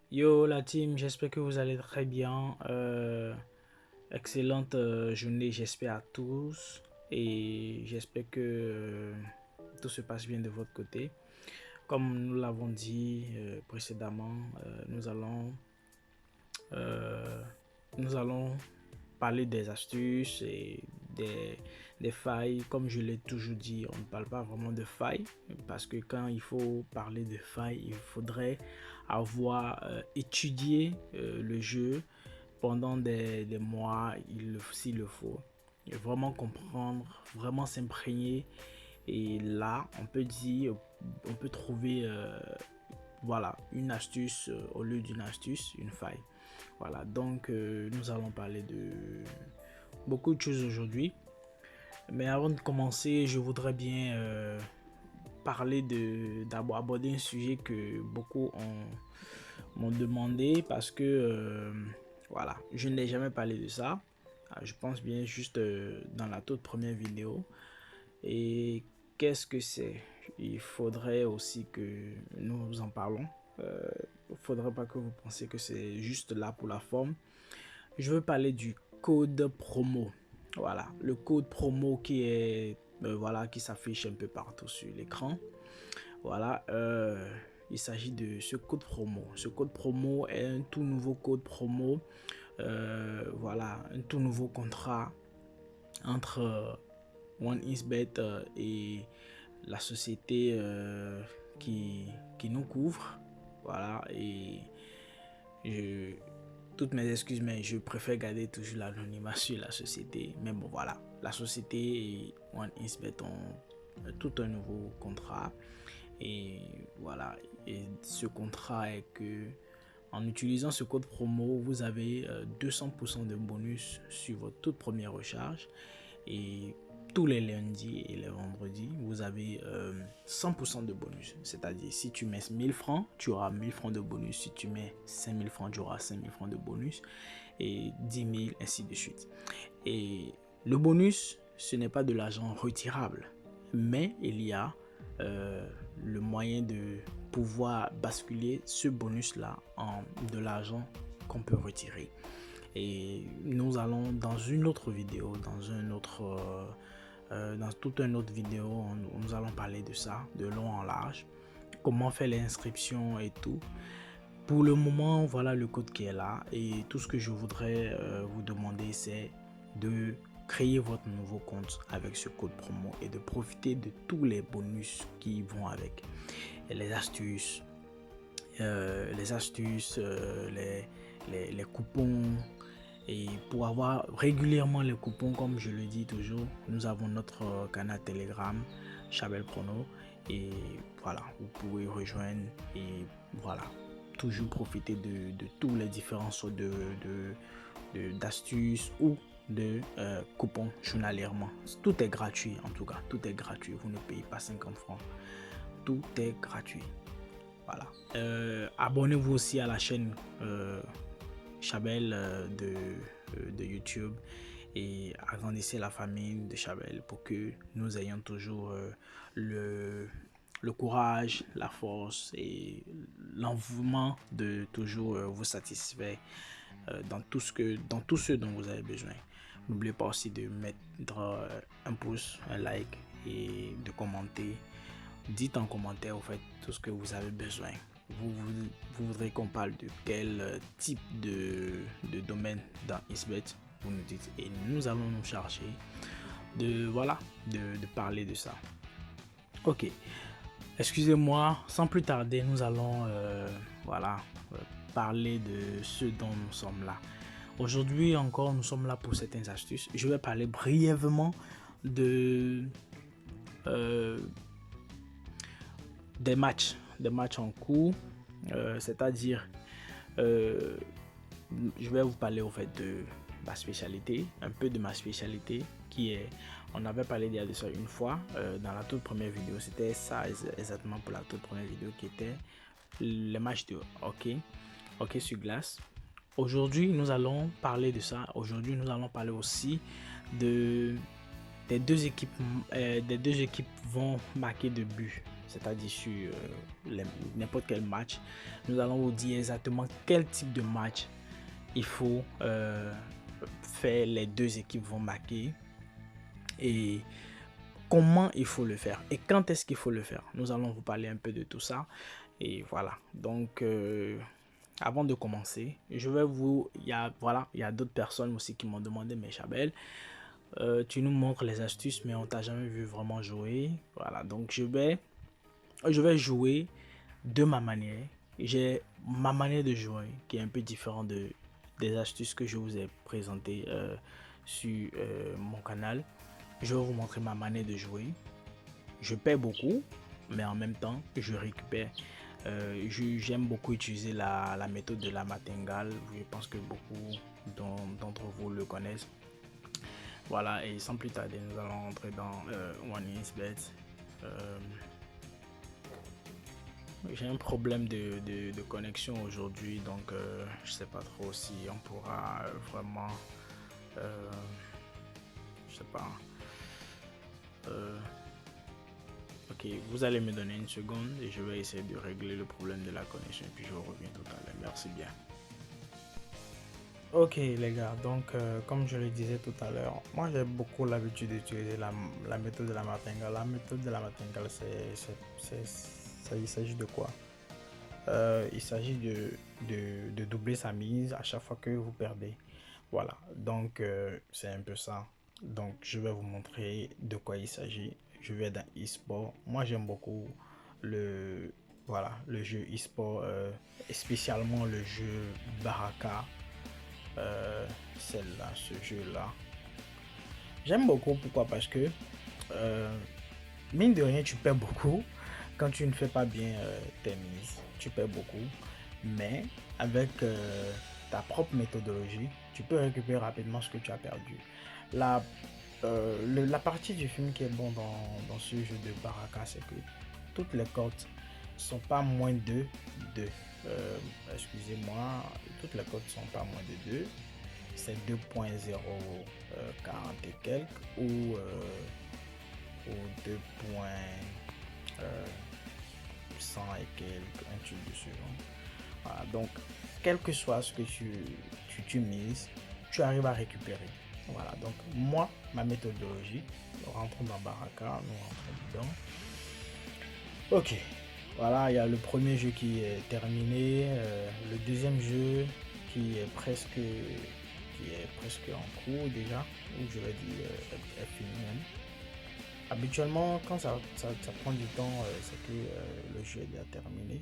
Yo la team, j'espère que vous allez très bien. Excellente journée, j'espère à tous. Et j'espère que tout se passe bien de votre côté. Comme nous l'avons dit précédemment, euh, nous allons parler des astuces et des, des failles. Comme je l'ai toujours dit, on ne parle pas vraiment de failles parce que quand il faut parler de failles, il faudrait avoir étudié le jeu pendant des mois, s'il le faut. Et vraiment comprendre, vraiment s'imprégner. Et là, on peut dire, on peut trouver voilà, une astuce au lieu d'une astuce, une faille. Voilà, donc nous allons parler de beaucoup de choses aujourd'hui. Mais avant de commencer, je voudrais bien parler d'abord aborder un sujet que beaucoup m'ont demandé parce que voilà, je n'ai jamais parlé de ça. Je pense bien juste dans la toute première vidéo. Et qu'est-ce que c'est? Il faudrait aussi que nous en parlons. Il ne faudrait pas que vous pensiez que c'est juste là pour la forme. Je veux parler du code promo. Voilà, le code promo qui est voilà, qui s'affiche un peu partout sur l'écran. Voilà, il s'agit de ce code promo. Ce code promo est un tout nouveau code promo. Voilà, un tout nouveau contrat entre OneXBet et la société qui nous couvre. Voilà, et je, toutes mes excuses, mais je préfère garder toujours l'anonymat sur la société. Mais bon, voilà, la société et OneXBet ont tout un nouveau contrat. Et voilà, et ce contrat est que en utilisant ce code promo, vous avez 200% de bonus sur votre toute première recharge. Et tous les lundis et les vendredis, vous avez 100% de bonus. C'est-à-dire, si tu mets 1000 francs, tu auras 1000 francs de bonus. Si tu mets 5000 francs, tu auras 5000 francs de bonus. Et 10 000, ainsi de suite. Et le bonus, ce n'est pas de l'argent retirable. Mais il y a le moyen de pouvoir basculer ce bonus-là en de l'argent qu'on peut retirer. Et nous allons dans une autre vidéo, dans toute une autre vidéo, nous allons parler de ça, de long en large, comment faire l'inscription et tout. Pour le moment, voilà le code qui est là et tout ce que je voudrais vous demander, c'est de créer votre nouveau compte avec ce code promo et de profiter de tous les bonus qui vont avec. Et les astuces, les coupons. Et pour avoir régulièrement les coupons, comme je le dis toujours, nous avons notre canal Telegram, Chabel Prono. Et voilà, vous pouvez rejoindre et voilà, toujours profiter de tous les différents sortes d'astuces ou de coupons journalièrement. Tout est gratuit en tout cas, tout est gratuit. Vous ne payez pas 50 francs. Tout est gratuit. Voilà. Abonnez-vous aussi à la chaîne Chabel de YouTube et agrandissez la famille de Chabel pour que nous ayons toujours le courage, la force et l'envouement de toujours vous satisfaire dans tout ce dont vous avez besoin. N'oubliez pas aussi de mettre un pouce, un like et de commenter. Dites en commentaire au fait tout ce que vous avez besoin. Vous voudrez qu'on parle de quel type de domaine dans Isbet, vous nous dites et nous allons nous charger voilà, de parler de ça. Ok, excusez-moi, sans plus tarder, nous allons voilà, parler de ce dont nous sommes là. Aujourd'hui encore, nous sommes là pour certaines astuces. Je vais parler brièvement de des matchs en cours, c'est-à-dire je vais vous parler au fait de ma spécialité, un peu de ma spécialité qui est, on avait parlé de ça une fois dans la toute première vidéo, c'était ça exactement pour la toute première vidéo qui était les matchs de hockey sur glace. Aujourd'hui, nous allons parler de ça. Aujourd'hui, nous allons parler aussi de des deux équipes vont marquer de buts. c'est-à-dire sur n'importe quel match. Nous allons vous dire exactement quel type de match il faut faire, les deux équipes vont marquer et comment il faut le faire et quand est-ce qu'il faut le faire. Nous allons vous parler un peu de tout ça et voilà. Donc avant de commencer, je vais vous, il y a d'autres personnes aussi qui m'ont demandé, mais Chabel, tu nous montres les astuces, mais on t'a jamais vu vraiment jouer. Voilà, donc je vais jouer de ma manière. J'ai ma manière de jouer qui est un peu différente des astuces que je vous ai présentées sur mon canal. Je vais vous montrer ma manière de jouer. Je perds beaucoup, mais en même temps, je récupère. J'aime beaucoup utiliser la méthode de la martingale. Je pense que beaucoup d'entre vous le connaissent. Voilà, et sans plus tarder, nous allons rentrer dans OneXBet. J'ai un problème de connexion aujourd'hui, donc je sais pas trop si on pourra vraiment, je sais pas. Ok, vous allez me donner une seconde et je vais essayer de régler le problème de la connexion et puis je reviens tout à l'heure. Merci bien. Ok les gars, donc comme je le disais tout à l'heure, moi j'ai beaucoup l'habitude d'utiliser la méthode de la martingale. La méthode de la martingale, il s'agit de quoi? Il s'agit de doubler sa mise à chaque fois que vous perdez. Voilà, donc c'est un peu ça. Donc je vais vous montrer de quoi il s'agit. Je vais dans e-sport. Moi j'aime beaucoup le, le jeu e-sport, spécialement le jeu Baraka. Celle-là, ce jeu-là. J'aime beaucoup, pourquoi? Parce que mine de rien, tu perds beaucoup quand tu ne fais pas bien tes mises. Tu perds beaucoup, mais avec ta propre méthodologie, tu peux récupérer rapidement ce que tu as perdu. La partie du film qui est bon dans ce jeu de Baraka, c'est que toutes les cotes sont pas moins de 2. Excusez-moi, toutes les cotes sont pas moins de 2. C'est 2.040 et quelques ou 2.100 et quelques, un truc de ce genre. Voilà, donc quel que soit ce que tu mises, tu arrives à récupérer. Voilà, donc moi, ma méthodologie, nous rentrons dans Baraka, nous rentrons dedans. Ok, voilà, il y a le premier jeu qui est terminé, le deuxième jeu qui est presque en cours déjà, ou je vais dire est fini même. Habituellement, quand ça prend du temps, c'est que le jeu est déjà terminé.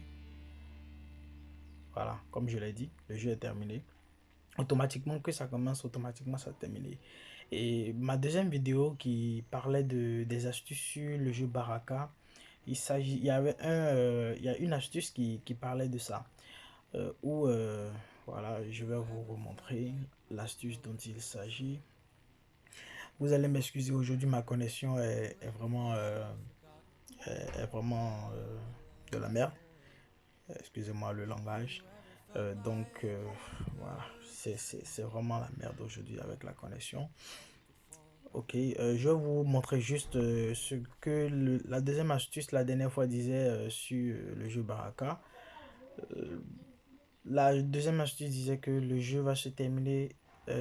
Voilà, comme je l'ai dit, le jeu est terminé. Automatiquement que ça commence, automatiquement ça terminé. Et ma deuxième vidéo qui parlait des astuces sur le jeu Baraka, il y a une astuce qui parlait de ça. Voilà, je vais vous remontrer l'astuce dont il s'agit. Vous allez m'excuser, aujourd'hui ma connexion est vraiment de la merde. Excusez-moi le langage. Voilà, c'est vraiment la merde aujourd'hui avec la connexion. Ok, je vais vous montrer juste ce que la deuxième astuce la dernière fois disait sur le jeu Baraka. La deuxième astuce disait que le jeu va se terminer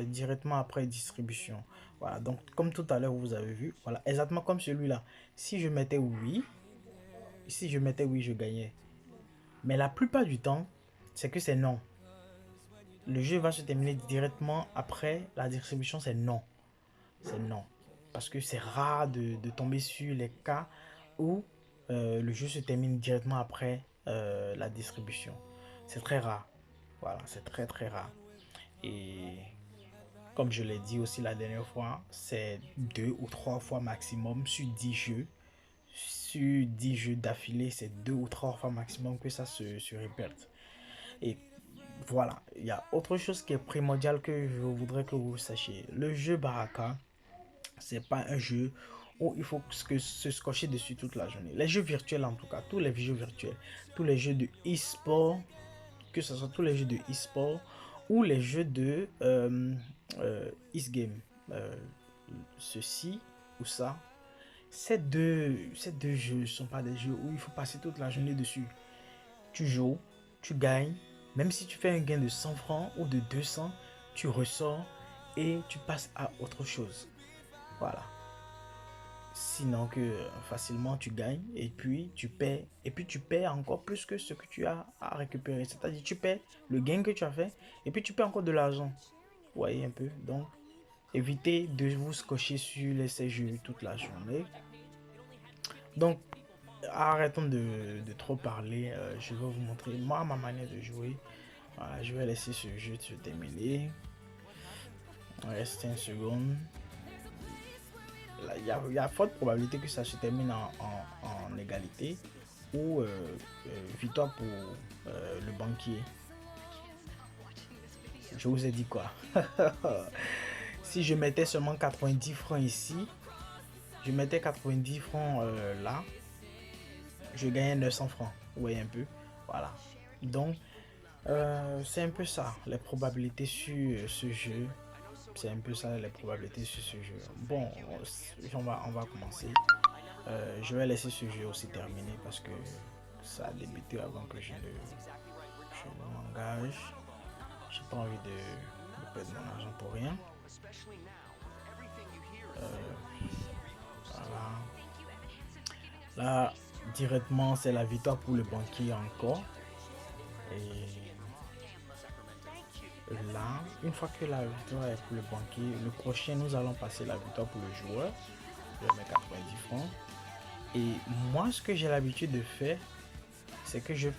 directement après distribution. Voilà, donc comme tout à l'heure vous avez vu, voilà, exactement comme celui-là. Si je mettais oui, je gagnais. Mais la plupart du temps, c'est que c'est non. Le jeu va se terminer directement après la distribution, c'est non. C'est non. Parce que c'est rare de tomber sur les cas où le jeu se termine directement après la distribution. C'est très rare. Voilà, c'est très très rare. Et comme je l'ai dit aussi la dernière fois, c'est 2 ou 3 fois maximum sur 10 jeux. Sur 10 jeux d'affilée, c'est 2 ou 3 fois maximum que ça se répète. Et voilà, il y a autre chose qui est primordial que je voudrais que vous sachiez. Le jeu Baraka, c'est pas un jeu où il faut se scotcher dessus toute la journée. Les jeux virtuels en tout cas, tous les jeux virtuels, tous les jeux de e-sport, que ce soit tous les jeux de e-sport ou les jeux de e-game, ceci ou ça, ces deux jeux ne sont pas des jeux où il faut passer toute la journée dessus. Tu joues, tu gagnes, même si tu fais un gain de 100 francs ou de 200, tu ressors et tu passes à autre chose. Voilà. Sinon que facilement tu gagnes et puis tu perds. Et puis tu perds encore plus que ce que tu as à récupérer. C'est-à-dire tu perds le gain que tu as fait et puis tu perds encore de l'argent. Vous voyez un peu. Donc évitez de vous scotcher sur ces jeux toute la journée. Donc arrêtons de trop parler. Je vais vous montrer moi ma manière de jouer. Voilà, je vais laisser ce jeu se terminer. Reste une seconde. Il y a forte probabilité que ça se termine en égalité ou victoire pour le banquier. Je vous ai dit quoi? Si je mettais seulement 90 francs ici, je mettais 90 francs là, je gagnais 900 francs. Vous voyez un peu? Voilà. Donc, c'est un peu ça, les probabilités sur ce jeu. C'est un peu ça, les probabilités sur ce jeu. Bon, on va commencer. Je vais laisser ce jeu aussi terminer parce que ça a débuté avant que je m'engage. J'ai pas envie de perdre mon argent pour rien. Voilà. Là, directement, c'est la victoire pour le banquier encore. Et là, une fois que la victoire est pour le banquier, le prochain, nous allons passer la victoire pour le joueur. Je mets 90 francs. Et moi, ce que j'ai l'habitude de faire, c'est que je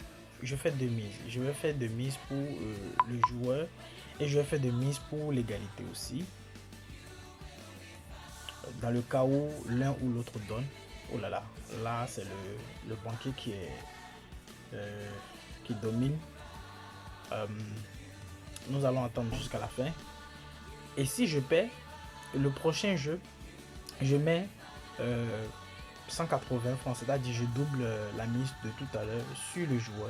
fais de mise. Je vais faire de mise pour le joueur et je vais faire de mise pour l'égalité aussi. Dans le cas où l'un ou l'autre donne. Oh là là, là c'est le banquier qui domine. Nous allons attendre jusqu'à la fin. Et si je perds, le prochain jeu, je mets 180 francs, c'est-à-dire je double la mise de tout à l'heure sur le joueur.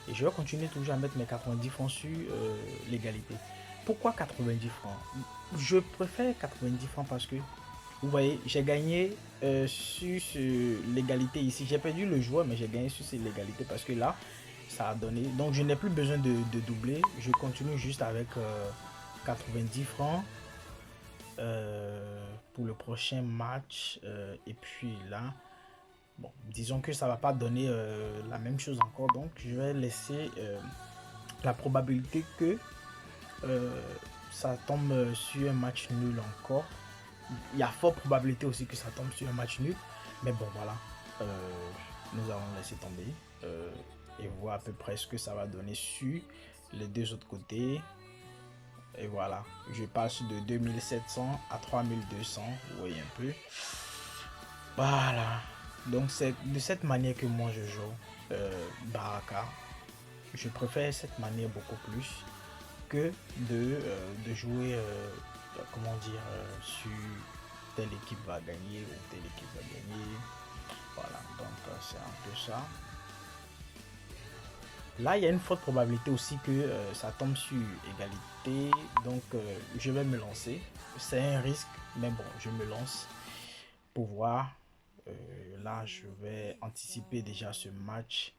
Et je vais continuer toujours à mettre mes 90 francs sur l'égalité. Pourquoi 90 francs? Je préfère 90 francs parce que, vous voyez, j'ai gagné sur l'égalité ici. J'ai perdu le joueur, mais j'ai gagné sur l'égalité parce que là, ça a donné. Donc, je n'ai plus besoin de doubler. Je continue juste avec 90 francs pour le prochain match. Et puis là, bon, disons que ça va pas donner la même chose encore. Donc, je vais laisser la probabilité que ça tombe sur un match nul encore. Il y a forte probabilité aussi que ça tombe sur un match nul. Mais bon, voilà. Nous allons laisser tomber. Et voir à peu près ce que ça va donner sur les deux autres côtés. Et voilà. Je passe de 2700 à 3200. Vous voyez un peu. Voilà. Donc c'est de cette manière que moi je joue Baraka. Je préfère cette manière beaucoup plus que de jouer comment dire sur telle équipe va gagner ou telle équipe va gagner. Voilà, donc c'est un peu ça. Là il y a une forte probabilité aussi que ça tombe sur égalité. Donc je vais me lancer. C'est un risque, mais bon, je me lance pour voir. Là je vais anticiper déjà ce match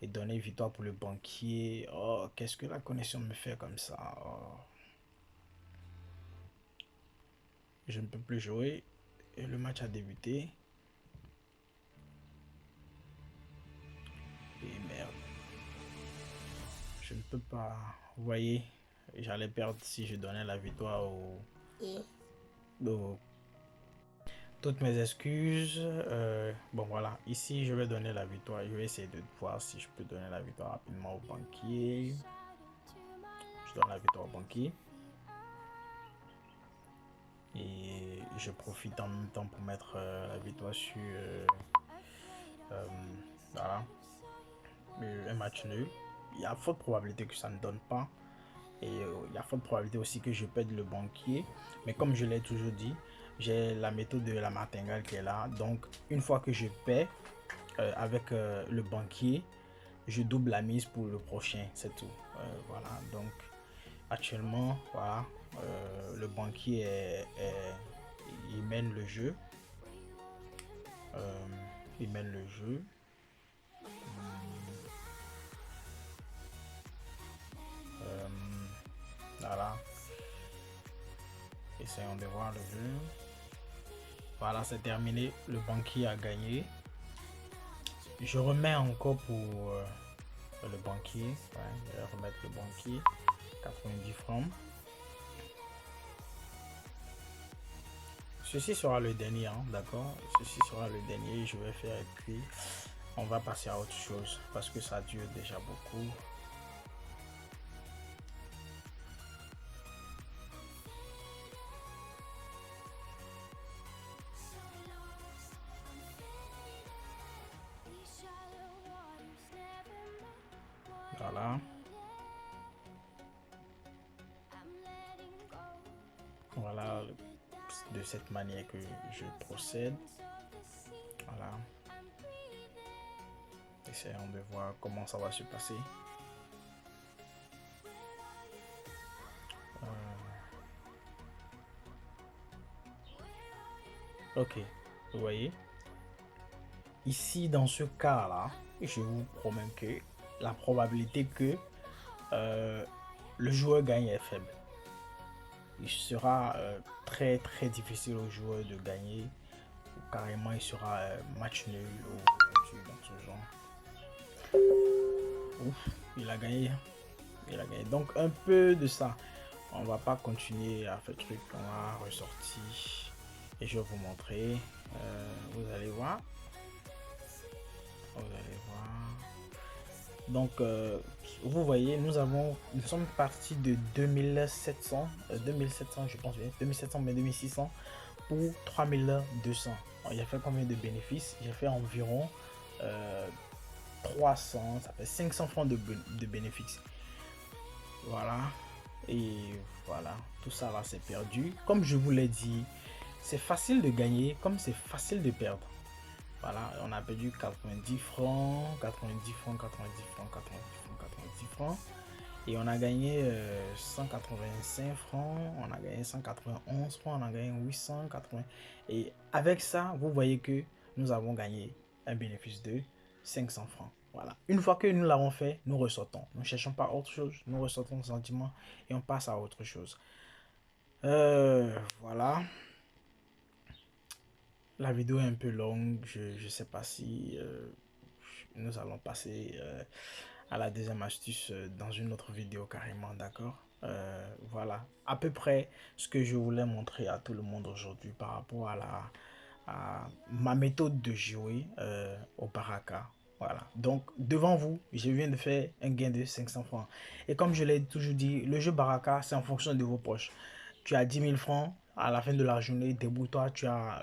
et donner victoire pour le banquier. Oh, qu'est-ce que la connexion me fait comme ça? Oh. Je ne peux plus jouer et le match a débuté. Et merde. Je ne peux pas. Vous voyez, j'allais perdre si je donnais la victoire au toutes mes excuses. Bon voilà, ici je vais donner la victoire. Je vais essayer de voir si je peux donner la victoire rapidement au banquier. Je donne la victoire au banquier. Et je profite en même temps pour mettre la victoire sur voilà, un match nul. Il y a forte probabilité que ça ne donne pas. Et il y a forte probabilité aussi que je perde le banquier. Mais comme je l'ai toujours dit, j'ai la méthode de la martingale qui est là. Donc une fois que je perds avec le banquier, je double la mise pour le prochain. C'est tout. Voilà. Donc actuellement, voilà, le banquier il mène le jeu. Il mène le jeu. Voilà. Essayons de voir le jeu. Voilà, c'est terminé. Le banquier a gagné. Je remets encore pour le banquier. Ouais, je vais remettre le banquier. 90 francs. Ceci sera le dernier, hein, d'accord? Ceci sera le dernier. Je vais faire et puis on va passer à autre chose parce que ça dure déjà beaucoup. Voilà. Voilà de cette manière que je procède. Voilà. Essayons de voir comment ça va se passer. Ok, vous voyez. Ici, dans ce cas-là, je vous promets que la probabilité que le joueur gagne est faible. Il sera très très difficile au joueur de gagner. Ou carrément, il sera match nul ou dans ce genre. Ouf, il a gagné. Il a gagné. Donc, un peu de ça. On va pas continuer à faire truc. On va ressortir. Et je vais vous montrer. Vous allez voir. Vous allez voir. Donc, vous voyez, nous sommes partis de 2700, 2700 je pense bien, 2700 mais 2600 pour 3200. Il a fait combien de bénéfices? J'ai fait environ 300, ça fait 500 francs de bénéfices. Voilà. Et voilà, tout ça là c'est perdu. Comme je vous l'ai dit, c'est facile de gagner comme c'est facile de perdre. Voilà, on a perdu 90 francs, 90 francs, 90 francs, 90 francs, 90 francs. Et on a gagné 185 francs, on a gagné 191 francs, on a gagné 880. Et avec ça, vous voyez que nous avons gagné un bénéfice de 500 francs. Voilà. Une fois que nous l'avons fait, nous ressortons. Nous ne cherchons pas autre chose, nous ressortons le sentiment et on passe à autre chose. Voilà. La vidéo est un peu longue, je ne sais pas si nous allons passer à la deuxième astuce dans une autre vidéo carrément, d'accord? Voilà, à peu près ce que je voulais montrer à tout le monde aujourd'hui par rapport à ma méthode de jouer au Baraka. Voilà, donc devant vous, je viens de faire un gain de 500 francs. Et comme je l'ai toujours dit, le jeu Baraka, c'est en fonction de vos poches. Tu as 10 000 francs, à la fin de la journée, débrouille-toi, tu as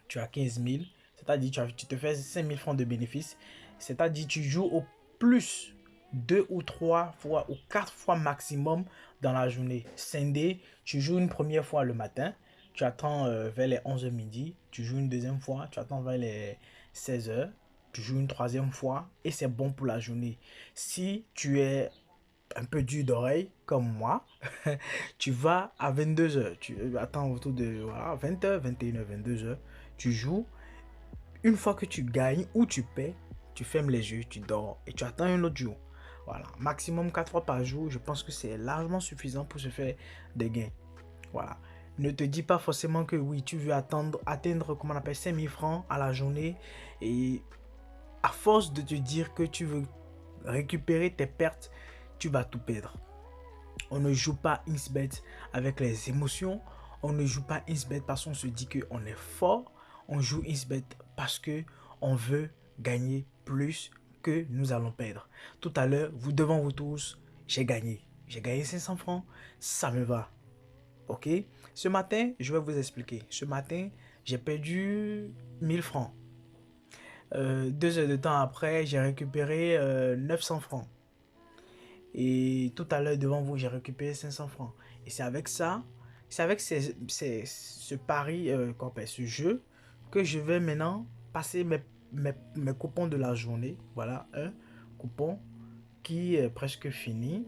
15 000, c'est-à-dire tu te fais 5 000 francs de bénéfices, c'est-à-dire tu joues au plus 2 ou 3 fois ou 4 fois maximum dans la journée. Scindé, tu joues une première fois le matin, tu attends vers les 11h midi, tu joues une deuxième fois, tu attends vers les 16h, tu joues une troisième fois et c'est bon pour la journée. Si tu es un peu dur d'oreille comme moi, tu vas à 22h, tu attends autour de voilà, 20h, 21h, 22h, tu joues. Une fois que tu gagnes ou tu paies, tu fermes les yeux, tu dors et tu attends un autre jour. Voilà, maximum 4 fois par jour, je pense que c'est largement suffisant pour se faire des gains. Voilà. Ne te dis pas forcément que oui, tu veux atteindre, comment on appelle, 5000 francs à la journée et à force de te dire que tu veux récupérer tes pertes, tu vas tout perdre. On ne joue pas Insbet avec les émotions. On ne joue pas Insbet parce qu'on se dit qu'on est fort. On joue Insbet parce qu'on veut gagner plus que nous allons perdre. Tout à l'heure, devant vous tous, j'ai gagné. J'ai gagné 500 francs. Ça me va. Ok? Ce matin, je vais vous expliquer. Ce matin, j'ai perdu 1000 francs. 2 heures de temps après, j'ai récupéré 900 francs. Et tout à l'heure, devant vous, j'ai récupéré 500 francs. Et c'est avec ça, c'est avec ce pari, ce jeu, que je vais maintenant passer mes coupons de la journée. Voilà, un coupon qui est presque fini.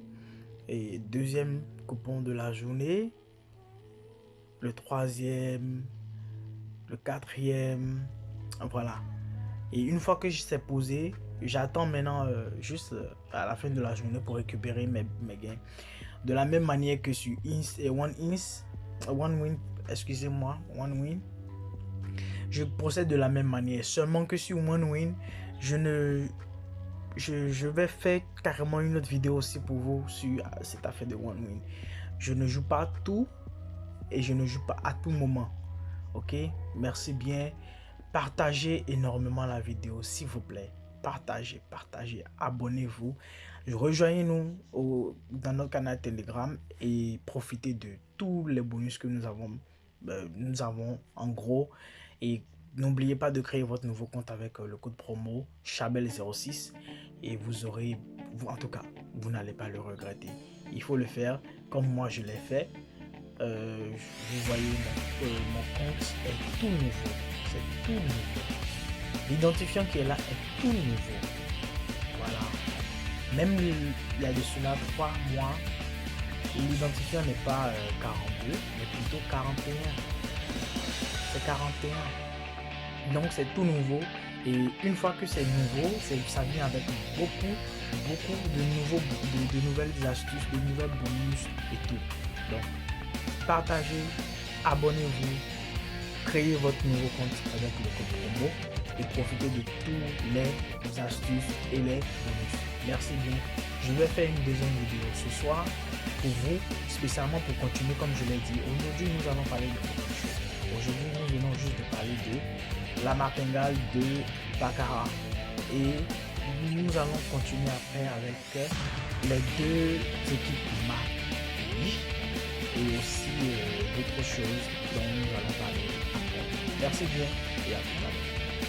Et deuxième coupon de la journée. Le troisième, le quatrième, Voilà. Et une fois que je s'est posé, j'attends maintenant juste à la fin de la journée pour récupérer mes gains. De la même manière que sur OneWin, excusez-moi, OneWin, je procède de la même manière. Seulement que sur OneWin, je vais faire carrément une autre vidéo aussi pour vous sur cette affaire de OneWin. Je ne joue pas tout et je ne joue pas à tout moment. Ok, merci bien. Partagez énormément la vidéo, s'il vous plaît. Partagez, abonnez-vous. Rejoignez-nous dans notre canal Telegram et profitez de tous les bonus que nous avons en gros. Et n'oubliez pas de créer votre nouveau compte avec le code promo Chabel06 et vous aurez, en tout cas, vous n'allez pas le regretter. Il faut le faire comme moi je l'ai fait. Vous voyez, mon compte est tout nouveau. C'est tout nouveau. L'identifiant qui est là est tout nouveau. Voilà. Même il y a de cela 3 mois, l'identifiant n'est pas 42, mais plutôt 41. C'est 41. Donc c'est tout nouveau. Et une fois que c'est nouveau, ça vient avec beaucoup de nouvelles astuces, de nouvelles bonus et tout. Donc, partagez, abonnez-vous, créez votre nouveau compte avec le code promo et profitez de tous les astuces et les bonus. Merci bien. Je vais faire une deuxième vidéo ce soir pour vous, spécialement pour continuer comme je l'ai dit. Aujourd'hui, nous allons parler de beaucoup de choses. Aujourd'hui, nous venons juste de parler de la martingale de Baccarat. Et nous allons continuer après avec les deux équipes Mali et aussi d'autres choses dont nous allons parler après. Merci bien et à tout à l'heure.